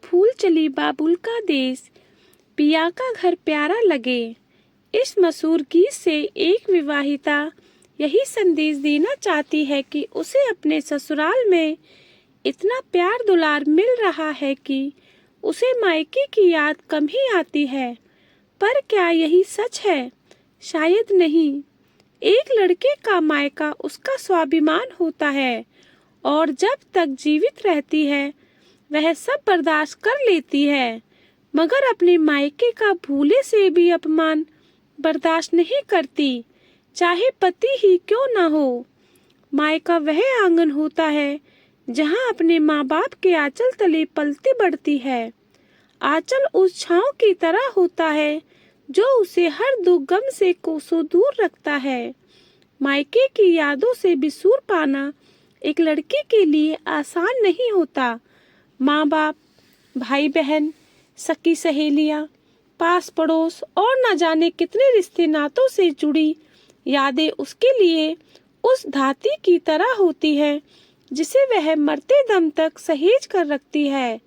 भूल चली बाबुल का देश, पिया का घर प्यारा लगे। इस मशहूर गीत से एक विवाहिता यही संदेश देना चाहती है कि उसे अपने ससुराल में इतना प्यार दुलार मिल रहा है कि उसे मायके की याद कम ही आती है। पर क्या यही सच है? शायद नहीं। एक लड़के का मायका उसका स्वाभिमान होता है और जब तक जीवित रहती है वह सब बर्दाश्त कर लेती है, मगर अपने मायके का भूले से भी अपमान बर्दाश्त नहीं करती, चाहे पति ही क्यों ना हो। मायका वह आंगन होता है जहाँ अपने माँ बाप के आंचल तले पलती बढ़ती है। आंचल उस छांव की तरह होता है जो उसे हर दुख गम से कोसों दूर रखता है। मायके की यादों से बिसूर पाना एक लड़की के लिए आसान नहीं होता। माँ बाप, भाई बहन, सकी सहेलियाँ, पास पड़ोस और न जाने कितने रिश्ते नातों से जुड़ी यादें उसके लिए उस धाती की तरह होती है जिसे वह मरते दम तक सहेज कर रखती है।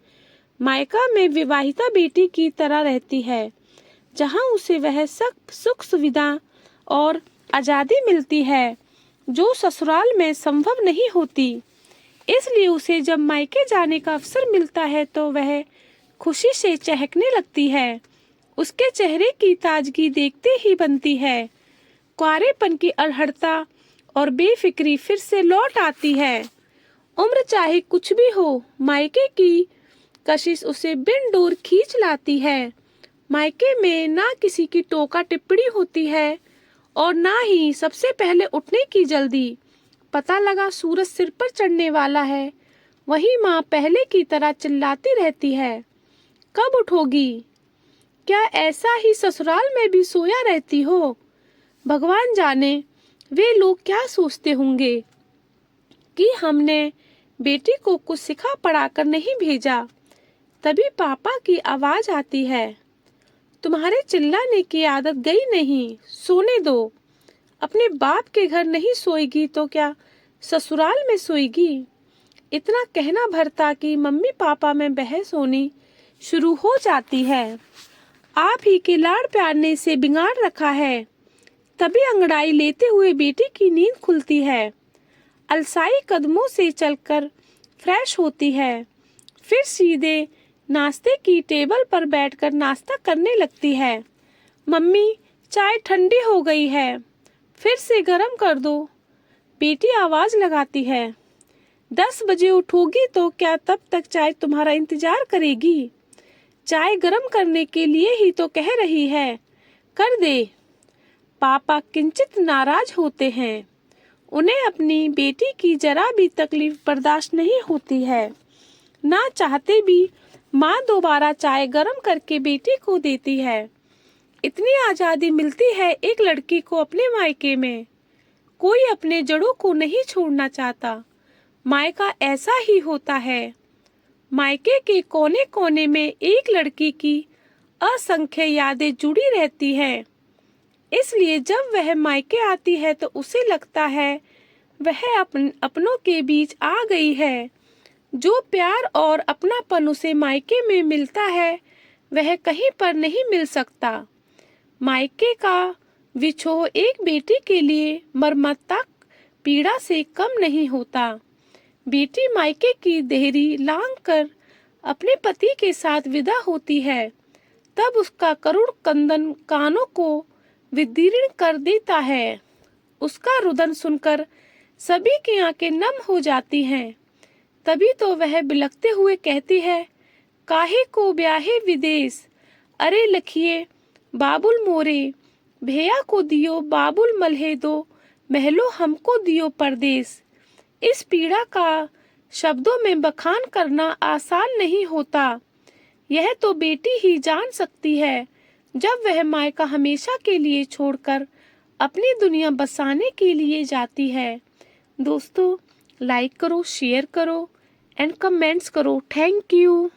मायका में विवाहिता बेटी की तरह रहती है, जहाँ उसे वह सब सुख सुविधा और आज़ादी मिलती है जो ससुराल में संभव नहीं होती। इसलिए उसे जब मायके जाने का अवसर मिलता है तो वह खुशी से चहकने लगती है। उसके चेहरे की ताजगी देखते ही बनती है। कुंवारेपन की अड़हड़ता और बेफिक्री फिर से लौट आती है। उम्र चाहे कुछ भी हो, मायके की कशिश उसे बिन दूर खींच लाती है। मायके में ना किसी की टोका टिप्पणी होती है और ना ही सबसे पहले उठने की जल्दी। पता लगा सूरज सिर पर चढ़ने वाला है, वही माँ पहले की तरह चिल्लाती रहती है, कब उठोगी? क्या ऐसा ही ससुराल में भी सोया रहती हो? भगवान जाने वे लोग क्या सोचते होंगे कि हमने बेटी को कुछ सिखा पढ़ा कर नहीं भेजा। तभी पापा की आवाज आती है, तुम्हारे चिल्लाने की आदत गई नहीं, सोने दो। अपने बाप के घर नहीं सोएगी तो क्या ससुराल में सोएगी? इतना कहना भरता कि मम्मी पापा में बहस होनी शुरू हो जाती है। आप ही के लाड़ प्यार ने इसे बिगाड़ रखा है। तभी अंगड़ाई लेते हुए बेटी की नींद खुलती है। अलसाई कदमों से चलकर फ्रेश होती है, फिर सीधे नाश्ते की टेबल पर बैठकर नाश्ता करने लगती है। मम्मी, चाय ठंडी हो गई है, फिर से गरम कर दो। बेटी आवाज लगाती है, 10 बजे उठोगी तो क्या तब तक चाय तुम्हारा इंतजार करेगी? चाय गरम करने के लिए ही तो कह रही है, कर दे। पापा किंचित नाराज होते हैं। उन्हें अपनी बेटी की जरा भी तकलीफ बर्दाश्त नहीं होती है। ना चाहते भी माँ दोबारा चाय गरम करके बेटी को देती है। इतनी आज़ादी मिलती है एक लड़की को अपने मायके में। कोई अपने जड़ों को नहीं छोड़ना चाहता। मायका ऐसा ही होता है। मायके के कोने कोने में एक लड़की की असंख्य यादें जुड़ी रहती हैं। इसलिए जब वह मायके आती है तो उसे लगता है वह अपनों के बीच आ गई है। जो प्यार और अपनापन उसे मायके में मिलता है वह कहीं पर नहीं मिल सकता। मायके का विछोह एक बेटी के लिए मर्मांतक पीड़ा से कम नहीं होता। बेटी मायके की देहरी लांघ कर अपने पति के साथ विदा होती है, तब उसका करुण क्रंदन कानों को विदीर्ण कर देता है। उसका रुदन सुनकर सभी की आंखें नम हो जाती हैं। तभी तो वह बिलखते हुए कहती है, काहे को ब्याहे विदेश, अरे लखिए बाबुल मोरे, भैया को दियो बाबुल मल्हे दो, महलो हमको दियो परदेश। इस पीड़ा का शब्दों में बखान करना आसान नहीं होता। यह तो बेटी ही जान सकती है जब वह मायका हमेशा के लिए छोड़कर अपनी दुनिया बसाने के लिए जाती है। दोस्तों, लाइक करो, शेयर करो एंड कमेंट्स करो। Thank you.